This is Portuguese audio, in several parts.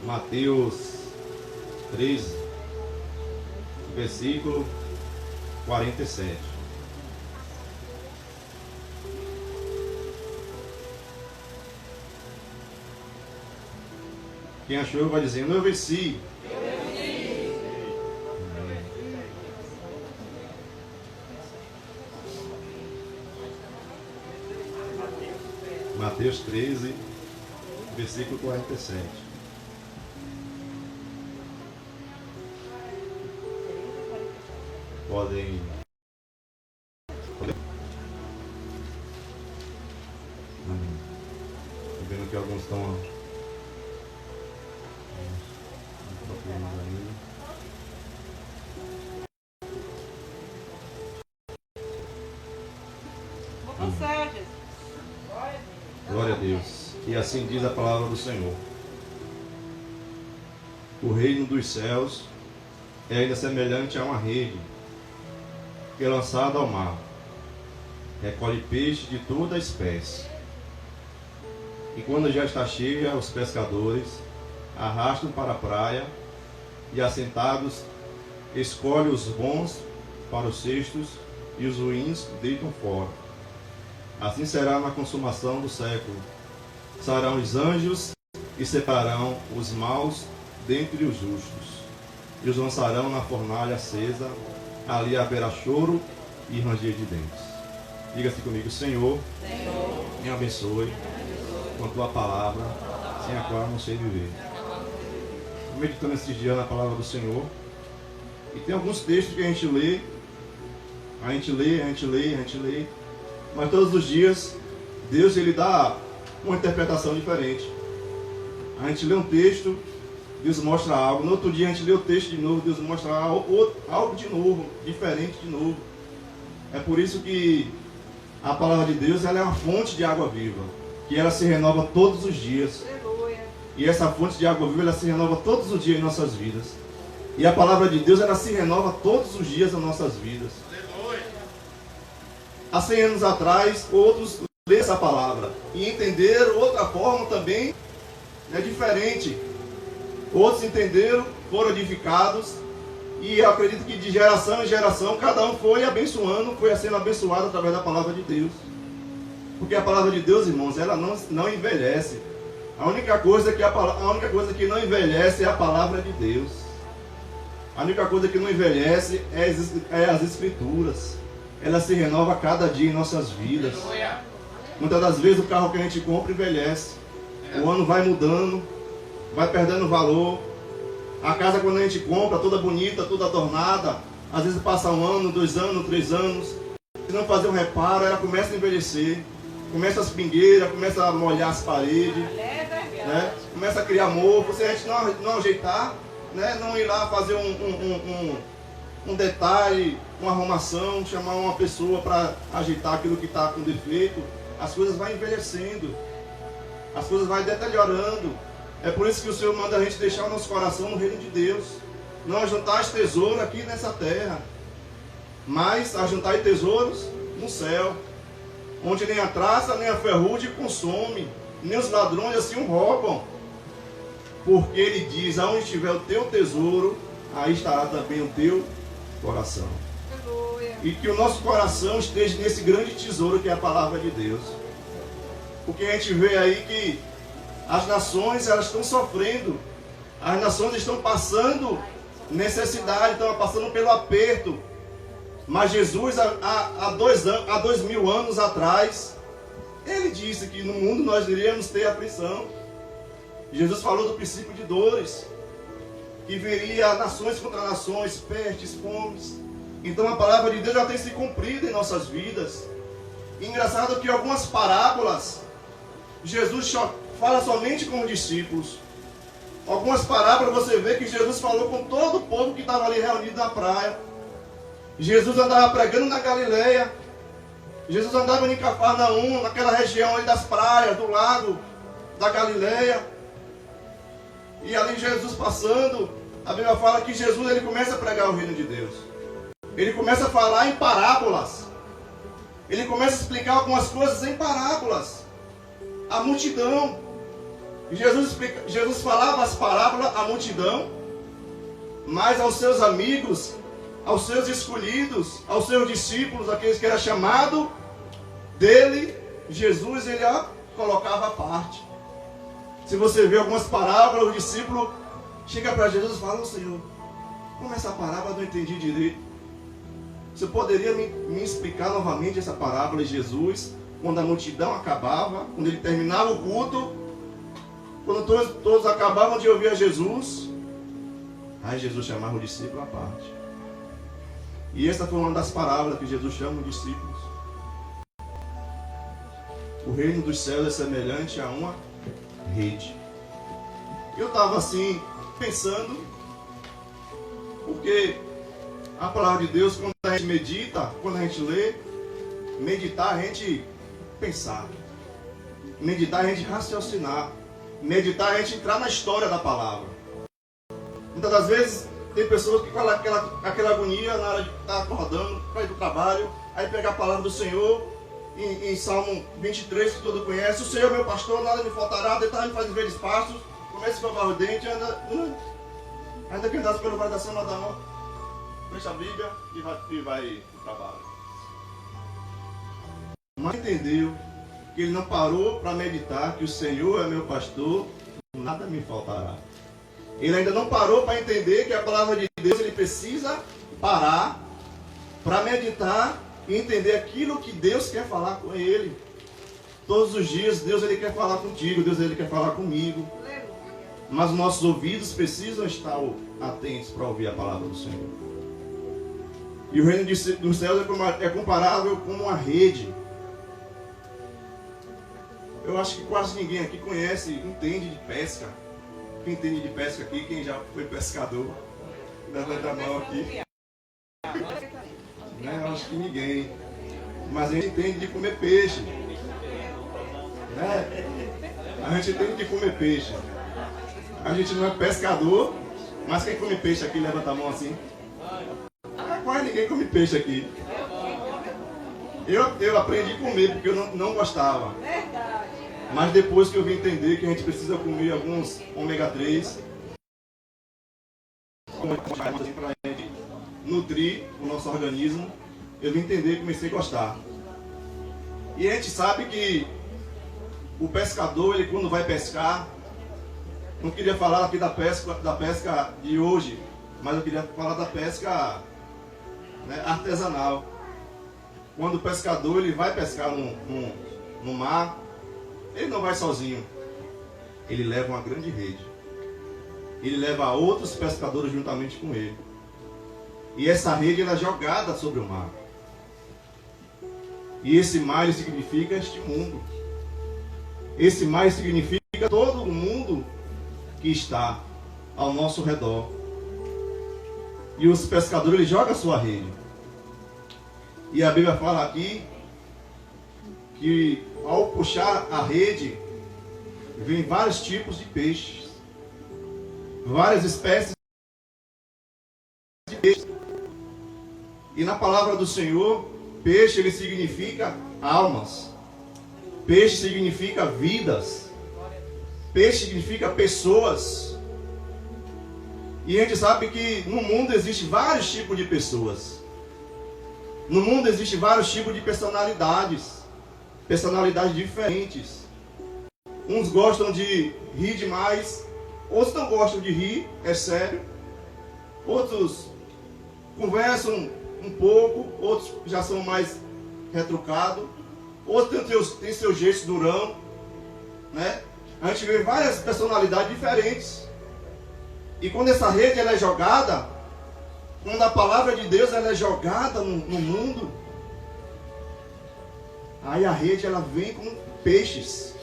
Mateus 13, versículo 47. Quem achou vai dizendo: eu venci. Mateus 13, versículo 47. Podem. Estou vendo que alguns estão ainda. Glória a Deus. E assim diz a palavra do Senhor: o reino dos céus é ainda semelhante a uma rede que é lançada ao mar, recolhe peixe de toda a espécie. E quando já está cheia, os pescadores arrastam para a praia e, assentados, escolhem os bons para os cestos e os ruins deitam fora. Assim será na consumação do século. Sairão os anjos e separarão os maus dentre os justos, e os lançarão na fornalha acesa. Ali haverá choro e ranger de dentes. Diga-se comigo: Senhor, me abençoe com a tua palavra, sem a qual não sei viver. Meditando esses dias na palavra do Senhor, e tem alguns textos que a gente lê, mas todos os dias Deus ele dá uma interpretação diferente. A gente lê um texto, Deus mostra algo. No outro dia a gente lê o texto de novo, Deus mostra algo de novo, diferente de novo. É por isso que a palavra de Deus ela é uma fonte de água viva, que ela se renova todos os dias. E essa fonte de água viva ela se renova todos os dias em nossas vidas. E a palavra de Deus ela se renova todos os dias nas nossas vidas. Há 100 anos atrás, outros leram essa palavra e entenderam outra forma também, diferente. Outros entenderam, foram edificados, e eu acredito que de geração em geração, cada um foi abençoando, foi sendo abençoado através da palavra de Deus. Porque a palavra de Deus, irmãos, ela não envelhece. A única coisa que não envelhece é a palavra de Deus. A única coisa que não envelhece é as Escrituras. Ela se renova cada dia em nossas vidas. Muitas das vezes o carro que a gente compra envelhece. O ano vai mudando, vai perdendo valor. A casa quando a gente compra, toda bonita, toda adornada, às vezes passa 1 ano, 2 anos, 3 anos. Se não fazer um reparo, ela começa a envelhecer. Começa as pingueiras, começa a molhar as paredes. Começa a criar mofo. Se a gente não ajeitar, não ir lá fazer um detalhe, uma arrumação, chamar uma pessoa para ajeitar aquilo que está com defeito, as coisas vão envelhecendo, as coisas vão deteriorando. É por isso que o Senhor manda a gente deixar o nosso coração no reino de Deus, não ajuntar tesouros aqui nessa terra, mas ajuntar tesouros no céu, onde nem a traça nem a ferrugem consome, nem os ladrões assim o roubam. Porque ele diz: aonde estiver o teu tesouro, aí estará também o teu coração. E que o nosso coração esteja nesse grande tesouro que é a palavra de Deus. Porque a gente vê aí que as nações elas estão sofrendo, as nações estão passando necessidade, estão passando pelo aperto. Mas Jesus há 2000 anos atrás, ele disse que no mundo nós iríamos ter aflição. Jesus falou do princípio de dores, que viria nações contra nações, pestes, fomes. Então a palavra de Deus já tem se cumprido em nossas vidas. E engraçado que algumas parábolas, Jesus fala somente com os discípulos. Algumas parábolas você vê que Jesus falou com todo o povo que estava ali reunido na praia. Jesus andava pregando na Galileia. Jesus andava em Cafarnaum, naquela região ali das praias, do lago da Galileia. E ali Jesus passando, a Bíblia fala que Jesus ele começa a pregar o reino de Deus. Ele começa a falar em parábolas. Ele começa a explicar algumas coisas em parábolas. A multidão. Jesus falava as parábolas à multidão, mas aos seus amigos, aos seus escolhidos, aos seus discípulos, aqueles que eram chamados dele, Jesus ele colocava à parte. Se você vê algumas parábolas, o discípulo chega para Jesus e fala: "Ô Senhor, como essa parábola eu não entendi direito. Você poderia me explicar novamente essa parábola de Jesus?" Quando a multidão acabava, quando ele terminava o culto, quando todos acabavam de ouvir a Jesus, aí Jesus chamava o discípulo à parte. E essa foi uma das parábolas que Jesus chama os discípulos. O reino dos céus é semelhante a uma rede. Eu estava assim, pensando, porque a palavra de Deus, quando a gente medita, quando a gente lê, meditar a gente pensar, meditar a gente raciocinar, meditar a gente entrar na história da palavra. Muitas das vezes tem pessoas que com aquela agonia na hora de estar acordando para ir para o trabalho, aí pega a palavra do Senhor em Salmo 23, que todo conhece: "O Senhor é meu pastor, nada me faltará, deitar-me faz verdes pastos, começa a escovar o dente, ainda que andasse pelo vale da sombra da morte, fecha a Bíblia e vai para o trabalho." Mas entendeu que ele não parou para meditar que o Senhor é meu pastor, nada me faltará. Ele ainda não parou para entender que a palavra de Deus ele precisa parar para meditar e entender aquilo que Deus quer falar com ele. Todos os dias Deus ele quer falar contigo, Deus ele quer falar comigo. Mas os nossos ouvidos precisam estar atentos para ouvir a palavra do Senhor. E o reino dos céus é comparável com uma rede. Eu acho que quase ninguém aqui conhece, entende de pesca. Quem entende de pesca aqui, quem já foi pescador, levanta a mão aqui. Eu acho que ninguém. Mas a gente entende de comer peixe. A gente entende de comer peixe. A gente não é pescador, mas quem come peixe aqui, levanta a mão assim. Quase ninguém come peixe aqui. Eu aprendi a comer porque eu não gostava. Mas depois que eu vim entender que a gente precisa comer alguns ômega 3 para a gente nutrir o nosso organismo, eu vim entender e comecei a gostar. E a gente sabe que o pescador, ele quando vai pescar, não queria falar aqui da pesca de hoje, mas eu queria falar da pesca artesanal. Quando o pescador ele vai pescar no mar, ele não vai sozinho. Ele leva uma grande rede. Ele leva outros pescadores juntamente com ele. E essa rede ela é jogada sobre o mar. E esse mar ele significa este mundo. Esse mar significa todo o mundo que está ao nosso redor. E os pescadores eles jogam a sua rede. E a Bíblia fala aqui que ao puxar a rede, vem vários tipos de peixes, várias espécies de peixes. E na palavra do Senhor, peixe ele significa almas, peixe significa vidas, peixe significa pessoas. E a gente sabe que no mundo existe vários tipos de pessoas. No mundo existe vários tipos de personalidades diferentes. Uns gostam de rir demais, outros não gostam de rir, é sério. Outros conversam um pouco, outros já são mais retrucados, outros têm seu jeito durão, né? A gente vê várias personalidades diferentes. E quando essa rede ela é jogada, quando a palavra de Deus ela é jogada no mundo, aí a rede ela vem com peixes.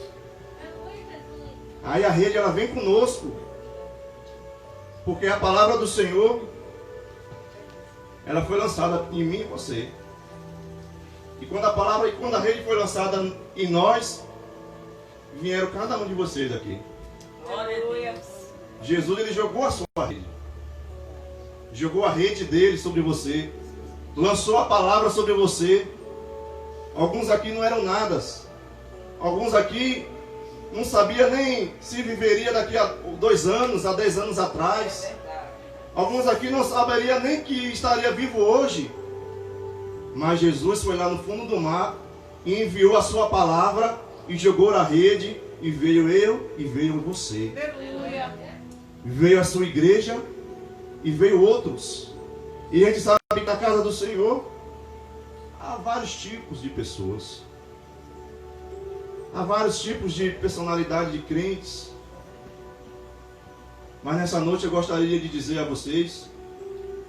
Aí a rede ela vem conosco. Porque a palavra do Senhor ela foi lançada em mim e você. E quando a rede foi lançada em nós, vieram cada um de vocês aqui. Aleluia. Jesus ele jogou a sua rede. Jogou a rede dele sobre você. Lançou a palavra sobre você. Alguns aqui não eram nada. Alguns aqui não sabia nem se viveria daqui a 2 anos, a 10 anos atrás. Alguns aqui não saberiam nem que estaria vivo hoje. Mas Jesus foi lá no fundo do mar e enviou a sua palavra e jogou a rede, e veio eu e veio você. Veio a sua igreja e veio outros. E a gente sabe que na casa do Senhor há vários tipos de pessoas. Há vários tipos de personalidade de crentes. Mas nessa noite eu gostaria de dizer a vocês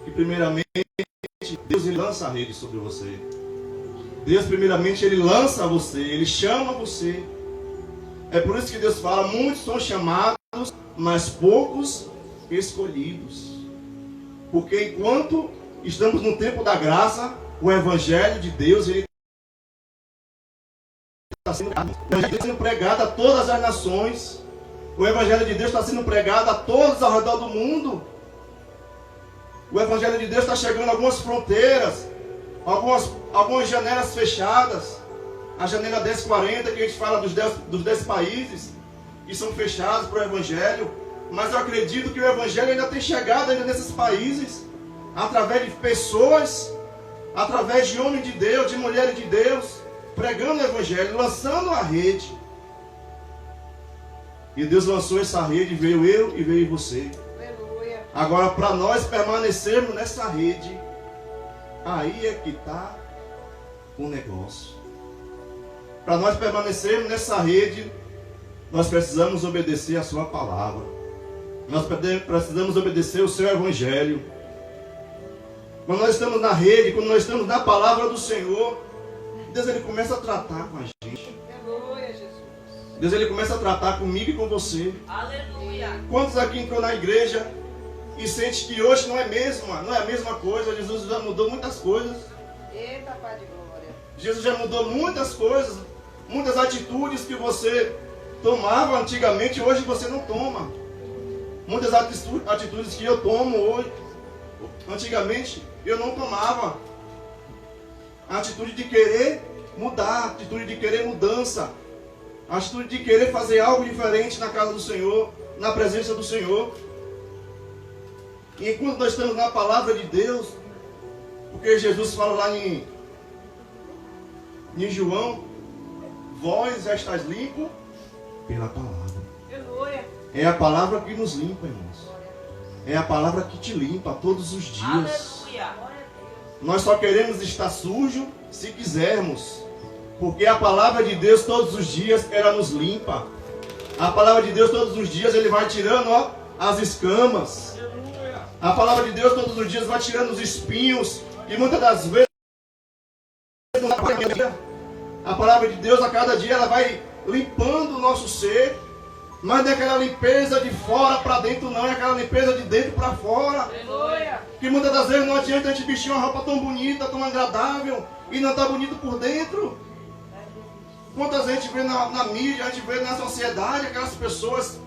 que primeiramente Deus ele lança a rede sobre você. Deus primeiramente ele lança você, ele chama você. É por isso que Deus fala, muitos são chamados, mas poucos escolhidos. Porque enquanto estamos no tempo da graça, o Evangelho de Deus ele está sendo pregado a todas as nações. O Evangelho de Deus está sendo pregado a todos ao redor do mundo. O Evangelho de Deus está chegando a algumas fronteiras, algumas janelas fechadas. A janela 1040, que a gente fala dos 10 países que são fechados para o Evangelho. Mas eu acredito que o Evangelho ainda tem chegado ainda nesses países, através de pessoas, através de homens de Deus, de mulheres de Deus, pregando o Evangelho, lançando a rede. E Deus lançou essa rede, veio eu e veio você. Aleluia. Agora, para nós permanecermos nessa rede, aí é que está o negócio. Para nós permanecermos nessa rede, nós precisamos obedecer a sua palavra. Nós precisamos obedecer o seu Evangelho. Quando nós estamos na rede, quando nós estamos na palavra do Senhor, Deus ele começa a tratar com a gente. Aleluia, Jesus. Deus ele começa a tratar comigo e com você. Aleluia. Quantos aqui entrou na igreja e sente que hoje não é a mesma coisa? Jesus já mudou muitas coisas. Eita, Pai de glória. Jesus já mudou muitas coisas, muitas atitudes que você tomava antigamente, hoje você não toma. Muitas atitudes que eu tomo hoje, antigamente eu não tomava. A atitude de querer mudar, a atitude de querer mudança, a atitude de querer fazer algo diferente na casa do Senhor, na presença do Senhor. E enquanto nós estamos na palavra de Deus, porque Jesus fala lá em João, vós já estáis limpos pela palavra. É a palavra que nos limpa, irmãos. É a palavra que te limpa todos os dias. Nós só queremos estar sujo se quisermos. Porque a palavra de Deus todos os dias ela nos limpa. A palavra de Deus todos os dias ele vai tirando as escamas. A palavra de Deus todos os dias vai tirando os espinhos. E muitas das vezes a palavra de Deus a cada dia ela vai limpando o nosso ser. Mas não é aquela limpeza de fora para dentro não, é aquela limpeza de dentro para fora. Aleluia. Que muitas das vezes não adianta a gente vestir uma roupa tão bonita, tão agradável e não estar bonito por dentro. Quantas a gente vê na mídia, a gente vê na sociedade aquelas pessoas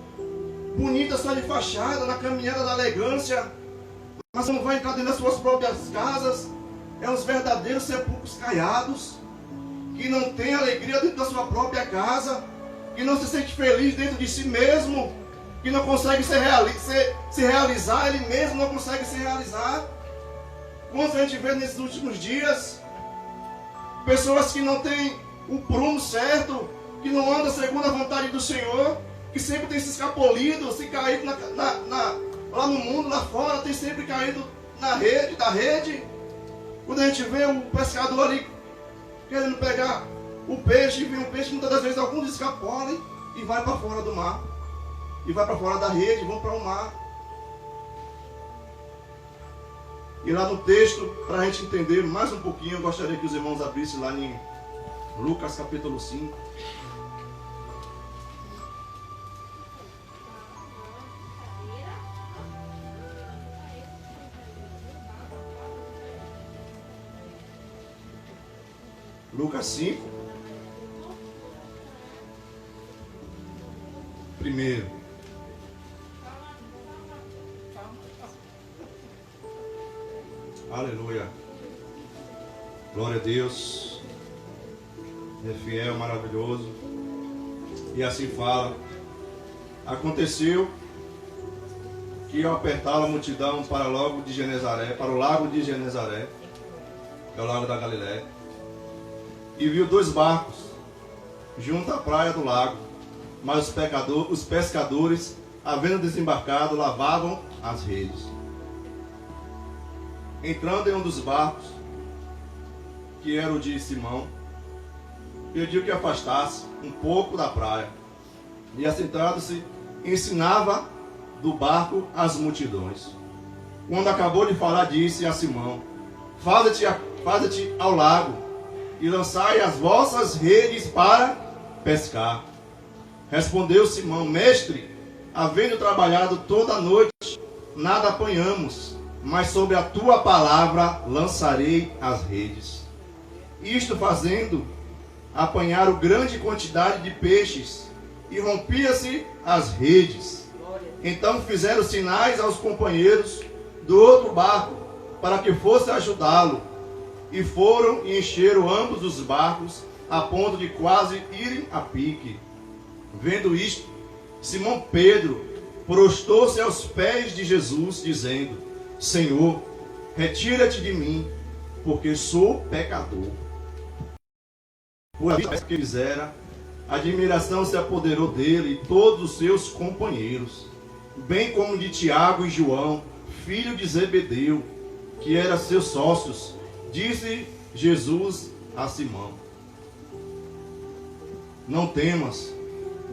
bonitas só de fachada, na caminhada da elegância, mas não vai entrar dentro das suas próprias casas. É uns verdadeiros sepulcros caiados, que não tem alegria dentro da sua própria casa, que não se sente feliz dentro de si mesmo, que não consegue se realizar, ele mesmo não consegue se realizar. Quanto a gente vê nesses últimos dias, pessoas que não têm o prumo certo, que não andam segundo a vontade do Senhor, que sempre tem se escapolido, se caído lá no mundo, lá fora, tem sempre caído da rede. Quando a gente vê o pescador ali querendo pegar o peixe, e vem um peixe, muitas das vezes alguns escapolem e vai para fora do mar. E vai para fora da rede, vão para o mar. E lá no texto, para a gente entender mais um pouquinho, eu gostaria que os irmãos abrissem lá em Lucas capítulo 5. Lucas 5. Primeiro. Aleluia. Glória a Deus. É fiel, maravilhoso. E assim fala: aconteceu que ao apertá-la a multidão para logo de Genezaré, para o lago de Genezaré, que é o lago da Galiléia, e viu 2 barcos junto à praia do lago, mas os pescadores, havendo desembarcado, lavavam as redes. Entrando em um dos barcos, que era o de Simão, pediu que afastasse um pouco da praia, e assentando-se, ensinava do barco as multidões. Quando acabou de falar, disse a Simão: faze-te ao lago e lançai as vossas redes para pescar. Respondeu Simão: Mestre, havendo trabalhado toda a noite, nada apanhamos, mas sobre a tua palavra lançarei as redes. Isto fazendo, apanharam grande quantidade de peixes, e rompia-se as redes. Então fizeram sinais aos companheiros do outro barco, para que fosse ajudá-lo. E foram e encheram ambos os barcos, a ponto de quase irem a pique. Vendo isto, Simão Pedro prostrou-se aos pés de Jesus, dizendo: Senhor, retira-te de mim, porque sou pecador. Por a vista que fizera, a admiração se apoderou dele e todos os seus companheiros, bem como de Tiago e João, filho de Zebedeu, que eram seus sócios. Disse Jesus a Simão: não temas,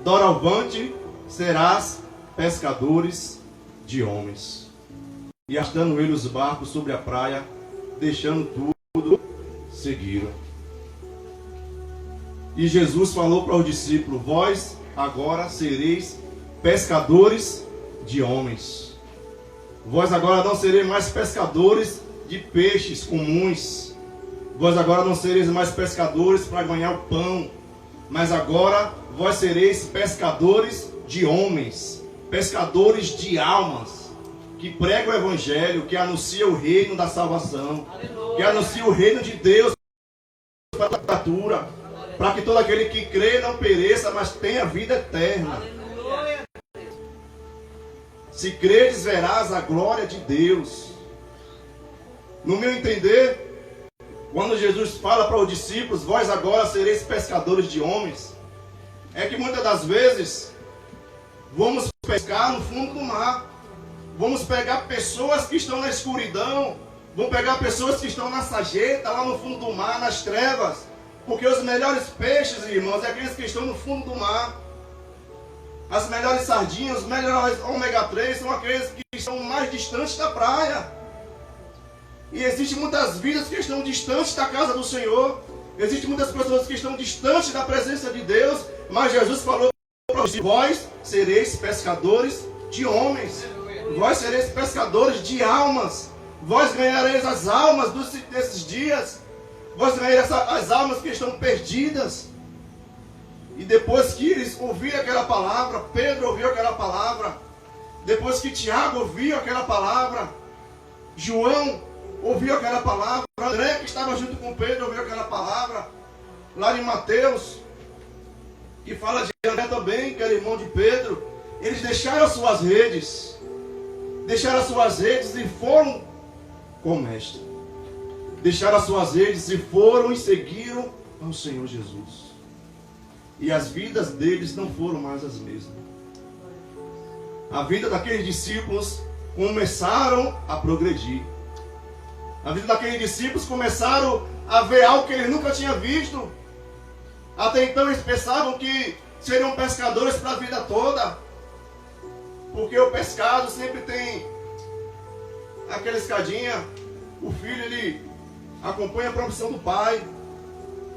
doravante serás pescadores de homens. E arrastando ele os barcos sobre a praia, deixando tudo, seguiram. E Jesus falou para os discípulos: vós agora sereis pescadores de homens. Vós agora não sereis mais pescadores de peixes comuns. Vós agora não sereis mais pescadores para ganhar o pão. Mas agora vós sereis pescadores de homens, pescadores de almas, que pregam o evangelho, que anuncia o reino da salvação, aleluia, que anuncia o reino de Deus para a criatura, para que todo aquele que crê não pereça, mas tenha vida eterna. Aleluia. Se creres, verás a glória de Deus. No meu entender, quando Jesus fala para os discípulos: vós agora sereis pescadores de homens, é que muitas das vezes vamos pescar no fundo do mar. Vamos pegar pessoas que estão na escuridão, vamos pegar pessoas que estão na sarjeta, lá no fundo do mar, nas trevas. Porque os melhores peixes, irmãos, é aqueles que estão no fundo do mar. As melhores sardinhas, os melhores ômega 3 são aqueles que estão mais distantes da praia. E existem muitas vidas que estão distantes da casa do Senhor. Existem muitas pessoas que estão distantes da presença de Deus. Mas Jesus falou para os: vós sereis pescadores de homens. Vós sereis pescadores de almas. Vós ganhareis as almas desses dias. Vós ganhareis as almas que estão perdidas. E depois que eles ouviram aquela palavra, Pedro ouviu aquela palavra, depois que Tiago ouviu aquela palavra, João ouviu aquela palavra, André, que estava junto com Pedro, ouviu aquela palavra, lá em Mateus, que fala de André também, que era irmão de Pedro, eles deixaram as suas redes, e foram com o Mestre. Deixaram as suas redes e foram e seguiram ao Senhor Jesus. E as vidas deles não foram mais as mesmas. A vida daqueles discípulos começaram a progredir. A vida daqueles discípulos começaram a ver algo que eles nunca tinham visto. Até então eles pensavam que seriam pescadores para a vida toda. Porque o pescado sempre tem aquela escadinha. O filho, ele acompanha a profissão do pai.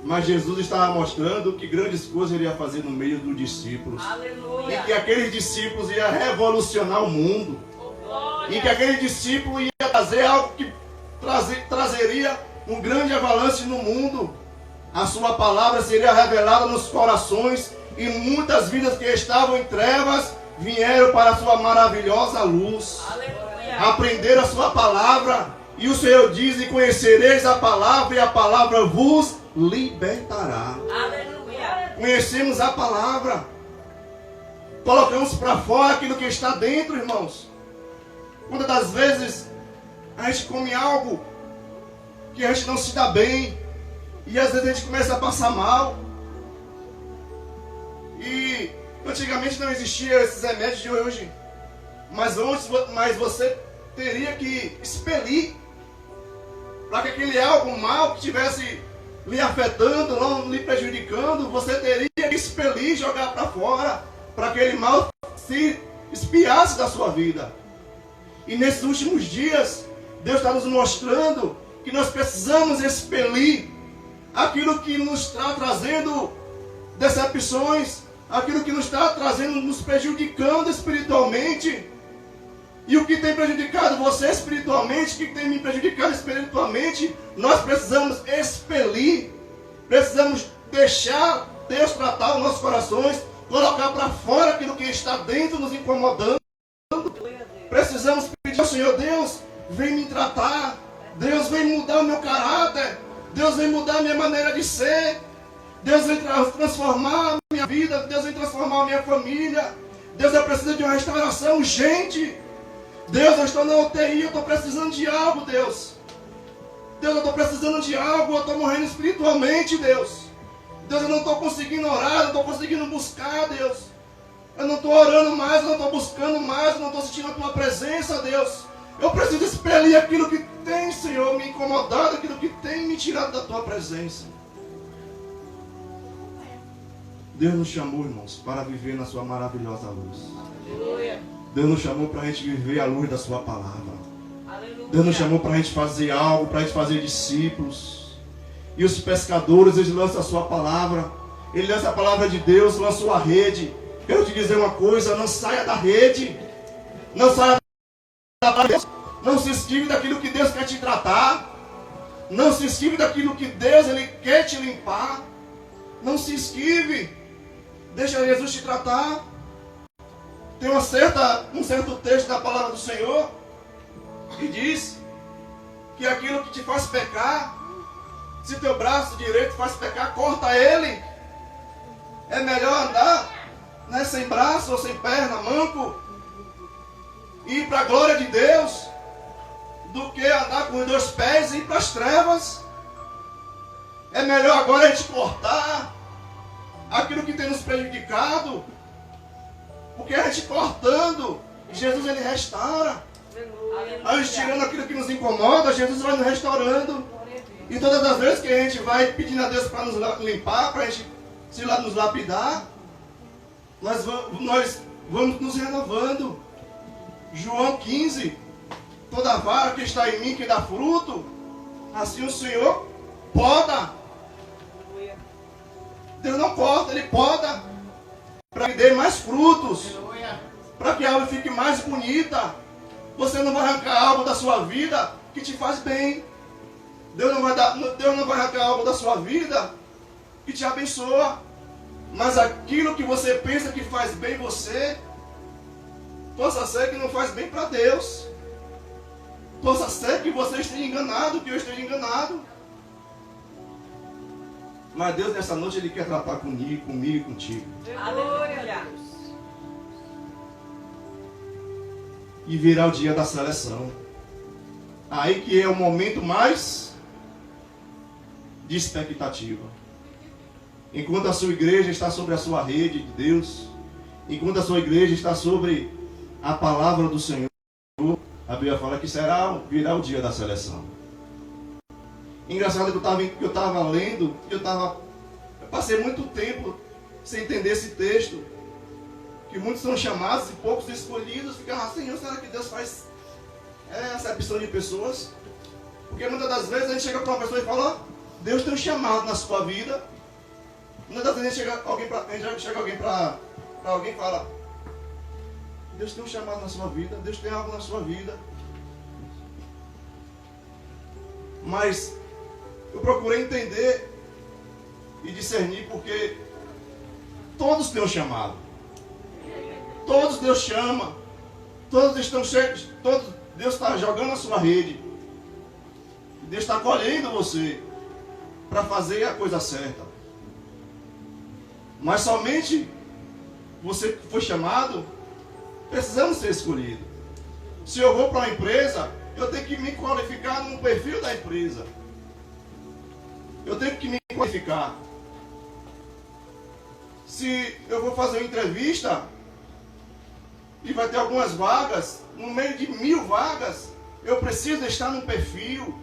Mas Jesus estava mostrando que grandes coisas ele ia fazer no meio dos discípulos. Aleluia. E que aqueles discípulos iam revolucionar o mundo. E que aquele discípulo ia trazer algo que trazeria um grande avalanche no mundo. A sua palavra seria revelada nos corações. E muitas vidas que estavam em trevas vieram para a sua maravilhosa luz. Aleluia. Aprenderam a sua palavra. E o Senhor diz: e conhecereis a palavra, e a palavra vos libertará. Aleluia. Conhecemos a palavra. colocamos para fora aquilo que está dentro, irmãos. Muitas das vezes a gente come algo que a gente não se dá bem, e às vezes a gente começa a passar mal. E antigamente não existiam esses remédios de hoje, mas você teria que expelir para que aquele algo mal que estivesse lhe afetando, não lhe prejudicando, você teria que expelir, jogar para fora, para que aquele mal se espiasse da sua vida. E nesses últimos dias, Deus está nos mostrando que nós precisamos expelir aquilo que nos está trazendo decepções, aquilo que nos está trazendo, nos prejudicando espiritualmente. E o que tem prejudicado você espiritualmente, o que tem me prejudicado espiritualmente, nós precisamos expelir, precisamos deixar Deus tratar os nossos corações, colocar para fora aquilo que está dentro nos incomodando. Precisamos pedir ao Senhor: Deus, vem me tratar, Deus vem mudar o meu caráter, Deus vem mudar a minha maneira de ser, Deus vem transformar a minha vida, Deus vem transformar a minha família. Deus, eu preciso de uma restauração urgente. Deus, eu estou na UTI, eu estou precisando de algo, Deus. Deus, eu estou precisando de algo, eu estou morrendo espiritualmente, Deus. Deus, eu não estou conseguindo orar, eu não estou conseguindo buscar, Deus. Eu não estou orando mais, eu não estou buscando mais, eu não estou sentindo a Tua presença, Deus. Eu preciso expelir aquilo que tem, Senhor, me incomodado, aquilo que tem me tirado da Tua presença. Deus nos chamou, irmãos, para viver na Sua maravilhosa luz. Aleluia. Deus nos chamou para a gente viver a luz da Sua palavra. Aleluia. Deus nos chamou para a gente fazer algo, para a gente fazer discípulos. E os pescadores, eles lançam a Sua palavra. Ele lança a palavra de Deus, lançou a rede. Quero te dizer uma coisa: não saia da rede. Não saia da rede. Não se esquive daquilo que Deus quer te tratar. Não se esquive daquilo que Deus Ele quer te limpar. Não se esquive. Deixa Jesus te tratar. Tem um certo texto da palavra do Senhor que diz que aquilo que te faz pecar, se teu braço direito faz pecar, corta ele. É melhor andar, né, sem braço ou sem perna, manco, e ir para a glória de Deus, do que andar com os dois pés e ir para as trevas. É melhor agora a gente cortar aquilo que tem nos prejudicado, porque a gente cortando, Jesus Ele restaura. A gente tirando aquilo que nos incomoda, Jesus vai nos restaurando. E todas as vezes que a gente vai pedindo a Deus para nos limpar, para a gente nos lapidar, nós vamos nos renovando. João 15: toda vara que está em mim que dá fruto, assim o Senhor poda. Deus não corta, Ele poda, para que dê mais frutos, para que a árvore fique mais bonita. Você não vai arrancar algo da sua vida que te faz bem. Deus não vai arrancar algo da sua vida que te abençoa. Mas aquilo que você pensa que faz bem você, possa ser que não faz bem para Deus. Possa ser que você esteja enganado, que eu esteja enganado. Mas Deus nessa noite Ele quer tratar comigo e contigo. Aleluia. E virá o dia da seleção. Aí que é o momento mais de expectativa. Enquanto a sua igreja está sobre a sua rede de Deus, enquanto a sua igreja está sobre a palavra do Senhor, a Bíblia fala que virá o dia da seleção. Engraçado que eu estava lendo, eu passei muito tempo sem entender esse texto, que muitos são chamados e poucos escolhidos. Ficam Senhor, será que Deus faz acepção de pessoas? Porque muitas das vezes a gente chega para uma pessoa e fala: Deus tem um chamado na sua vida. Muitas das vezes chega alguém para alguém e fala: Deus tem um chamado na sua vida, Deus tem algo na sua vida. Mas eu procurei entender e discernir, porque todos têm um chamado. Todos Deus chama. Todos estão cheios. Deus está jogando a sua rede. Deus está colhendo você para fazer a coisa certa. Mas somente você foi chamado, precisamos ser escolhidos. Se eu vou para uma empresa, eu tenho que me qualificar no perfil da empresa. Eu tenho que me qualificar. Se eu vou fazer uma entrevista e vai ter algumas vagas, no meio de 1000 vagas, eu preciso estar num perfil.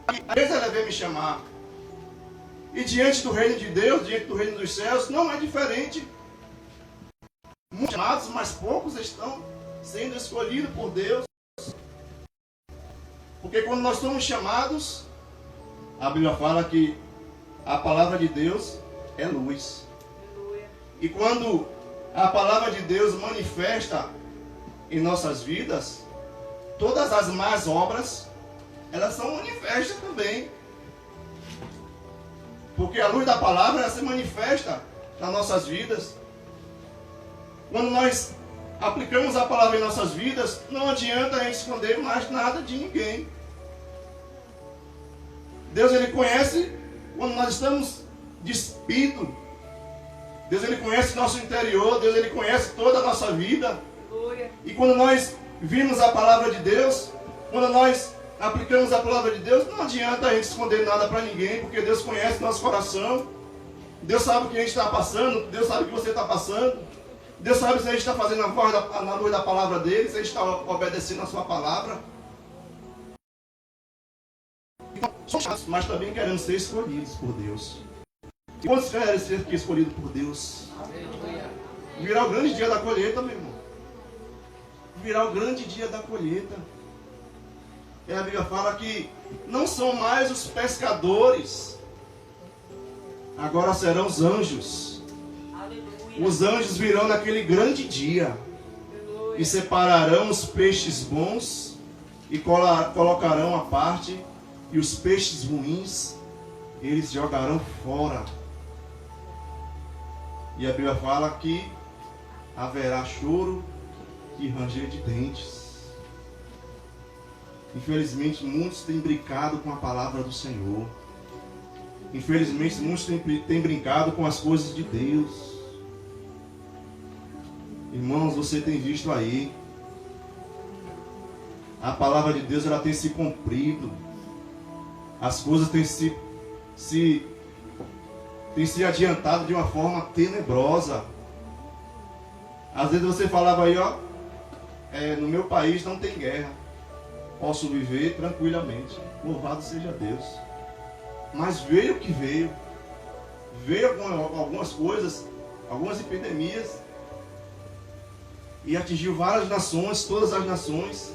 A empresa ela vai me chamar. E diante do reino de Deus, diante do reino dos céus, não é diferente. Muitos chamados, mas poucos estão sendo escolhidos por Deus. Porque quando nós somos chamados, a Bíblia fala que a palavra de Deus é luz. E quando a palavra de Deus manifesta em nossas vidas, todas as más obras, elas são manifestas também. Porque a luz da palavra, ela se manifesta nas nossas vidas. Quando nós aplicamos a palavra em nossas vidas, não adianta a gente esconder mais nada de ninguém. Deus, ele conhece quando nós estamos despidos. Deus, ele conhece nosso interior. Deus, ele conhece toda a nossa vida. E quando nós vimos a palavra de Deus, quando nós aplicamos a palavra de Deus, não adianta a gente esconder nada para ninguém, porque Deus conhece nosso coração. Deus sabe o que a gente está passando. Deus sabe o que você está passando. Deus sabe se a gente está fazendo na luz da palavra dele, se a gente está obedecendo a sua palavra. Mas também queremos ser escolhidos por Deus. E quantos querem ser escolhidos por Deus? Virá o grande dia da colheita, meu irmão. Virá o grande dia da colheita. E a Bíblia fala que não são mais os pescadores, agora serão os anjos. Aleluia. Os anjos virão naquele grande dia. Aleluia. E separarão os peixes bons e colocarão à parte, e os peixes ruins eles jogarão fora. E a Bíblia fala que haverá choro e ranger de dentes. Infelizmente, muitos têm brincado com a palavra do Senhor. Infelizmente, muitos têm brincado com as coisas de Deus. Irmãos, você tem visto aí, a palavra de Deus ela tem se cumprido. As coisas têm se adiantado de uma forma tenebrosa. Às vezes você falava aí, ó, no meu país não tem guerra. Posso viver tranquilamente. Louvado seja Deus. Mas veio o que veio. Veio algumas coisas, algumas epidemias. E atingiu várias nações, todas as nações.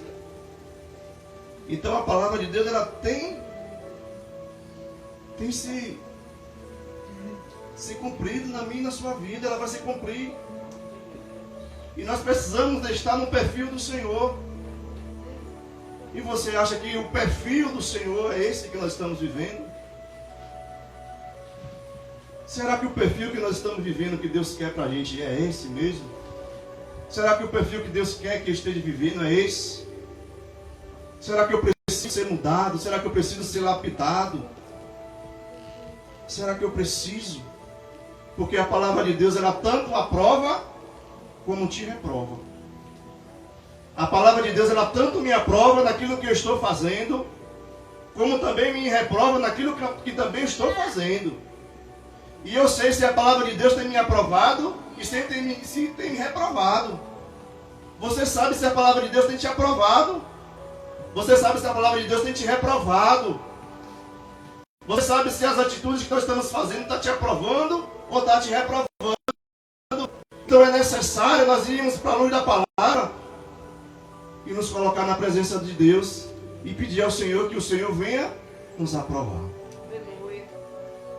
Então a palavra de Deus, ela tem se cumprido na minha e na sua vida. Ela vai se cumprir. E nós precisamos estar no perfil do Senhor. E você acha que o perfil do Senhor é esse que nós estamos vivendo? Será que o perfil que nós estamos vivendo, que Deus quer para a gente, é esse mesmo? Será que o perfil que Deus quer que eu esteja vivendo é esse? Será que eu preciso ser mudado? Será que eu preciso ser lapidado? Será que eu preciso? Porque a palavra de Deus, ela tanto aprova como te reprova. A palavra de Deus, ela tanto me aprova naquilo que eu estou fazendo, como também me reprova naquilo que também estou fazendo. E eu sei se a palavra de Deus tem me aprovado e se tem me reprovado. Você sabe se a palavra de Deus tem te aprovado. Você sabe se a palavra de Deus tem te reprovado. Você sabe se as atitudes que nós estamos fazendo estão te aprovando ou está te reprovando. Então é necessário nós irmos para a luz da palavra e nos colocar na presença de Deus e pedir ao Senhor que o Senhor venha nos aprovar.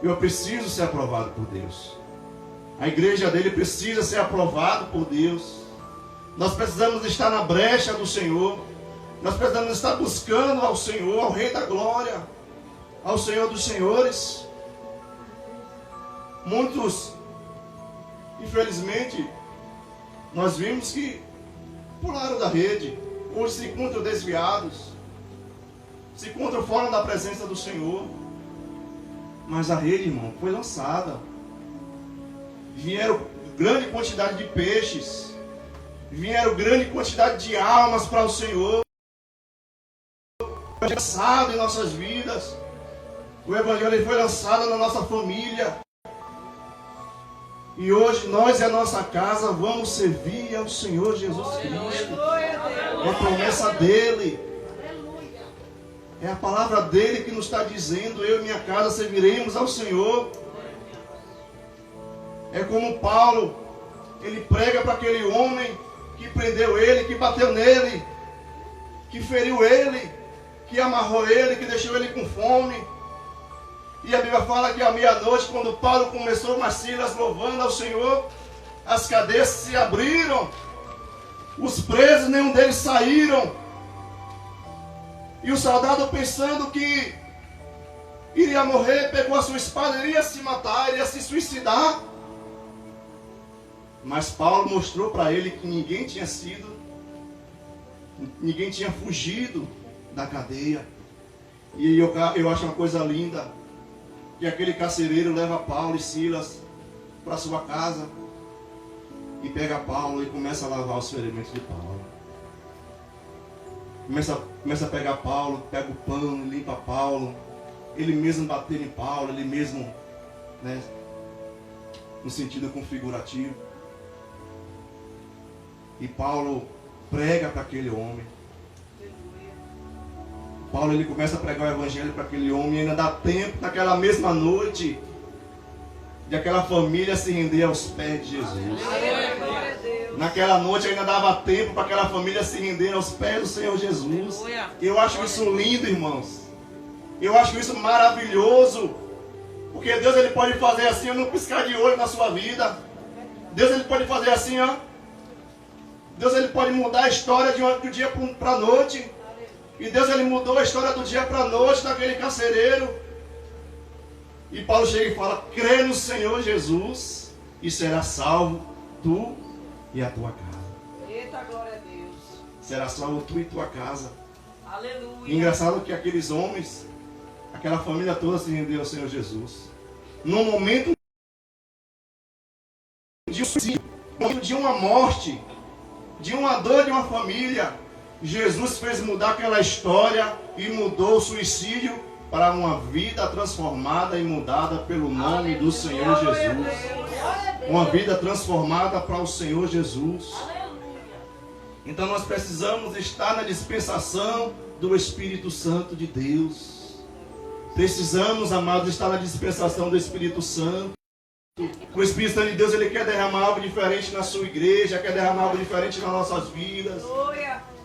Eu preciso ser aprovado por Deus. A igreja dele precisa ser aprovada por Deus. Nós precisamos estar na brecha do Senhor. Nós precisamos estar buscando ao Senhor, ao Rei da Glória, ao Senhor dos Senhores. Muitos, infelizmente, nós vimos que pularam da rede, hoje se encontram desviados, se encontram fora da presença do Senhor. Mas a rede, irmão, foi lançada. grande quantidade de peixes, vieram grande quantidade de almas para o Senhor. Foi lançado em nossas vidas. O Evangelho foi lançado na nossa família. E hoje nós e a nossa casa vamos servir ao Senhor Jesus Cristo. É a promessa dele. É a palavra dele que nos está dizendo: eu e minha casa serviremos ao Senhor. É como Paulo, ele prega para aquele homem que prendeu ele, que bateu nele, que feriu ele, que amarrou ele, que deixou ele com fome. E a Bíblia fala que à meia-noite, quando Paulo começou, mas Silas louvando ao Senhor, as cadeias se abriram, os presos, nenhum deles saíram. E o soldado, pensando que iria morrer, pegou a sua espada, iria se matar, iria se suicidar. Mas Paulo mostrou para ele que ninguém tinha fugido da cadeia. E eu acho uma coisa linda, que aquele carcereiro leva Paulo e Silas para sua casa e pega Paulo e começa a lavar os ferimentos de Paulo. Começa a pegar Paulo, pega o pano, limpa Paulo, ele mesmo bater em Paulo, ele mesmo, né, no sentido configurativo. E Paulo prega para aquele homem. Paulo, ele começa a pregar o Evangelho para aquele homem, e ainda dá tempo, naquela mesma noite, de aquela família se render aos pés de Jesus. Naquela noite ainda dava tempo para aquela família se render aos pés do Senhor Jesus. Eu acho isso lindo, irmãos. Eu acho isso maravilhoso. Porque Deus, ele pode fazer assim, não piscar de olho na sua vida. Deus, ele pode fazer assim, ó. Deus, ele pode mudar a história do dia para a noite. E Deus, ele mudou a história do dia para a noite daquele carcereiro. E Paulo chega e fala: crê no Senhor Jesus e será salvo tu e a tua casa. Eita, glória a Deus. Será salvo tu e tua casa. Aleluia. E engraçado que aqueles homens, aquela família toda se rendeu ao Senhor Jesus. Num momento de um suicídio, de uma morte, de uma dor de uma família, Jesus fez mudar aquela história e mudou o suicídio para uma vida transformada e mudada pelo nome do Senhor Jesus. Uma vida transformada para o Senhor Jesus. Então nós precisamos estar na dispensação do Espírito Santo de Deus. Precisamos, amados, estar na dispensação do Espírito Santo. O Espírito Santo de Deus, ele quer derramar algo diferente na sua igreja, quer derramar algo diferente nas nossas vidas.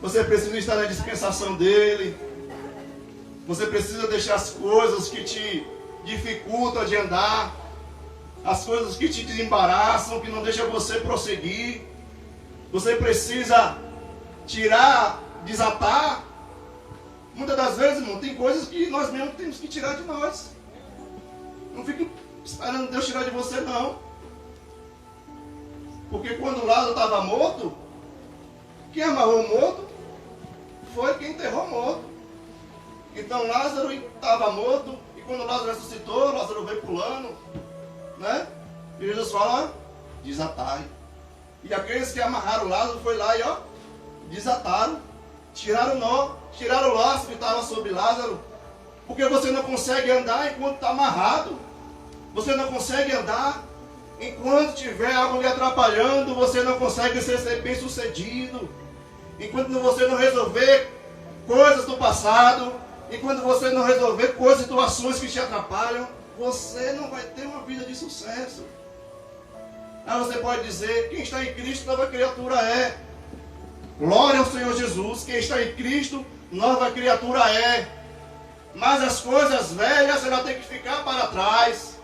Você precisa estar na dispensação dele. Você precisa deixar as coisas que te dificultam de andar, as coisas que te desembaraçam, que não deixam você prosseguir. Você precisa tirar, desatar. Muitas das vezes, irmão, tem coisas que nós mesmos temos que tirar de nós. Não fique esperando Deus tirar de você, não. Porque quando Lázaro estava morto, quem amarrou o morto foi quem enterrou o morto. Então Lázaro estava morto, e quando Lázaro ressuscitou, Lázaro veio pulando, né? E Jesus fala: desatai. E aqueles que amarraram Lázaro foi lá e ó, desataram, tiraram o nó, tiraram o laço que estava sobre Lázaro. Porque você não consegue andar enquanto está amarrado. Você não consegue andar enquanto tiver algo lhe atrapalhando. Você não consegue ser bem sucedido enquanto você não resolver coisas do passado. Enquanto você não resolver coisas, situações que te atrapalham, você não vai ter uma vida de sucesso. Aí você pode dizer: quem está em Cristo, nova criatura é. Glória ao Senhor Jesus. Quem está em Cristo, nova criatura é. Mas as coisas velhas, ela tem que ficar para trás.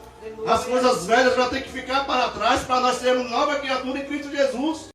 As coisas velhas, ela tem que ficar para trás, para nós sermos nova criatura em Cristo Jesus.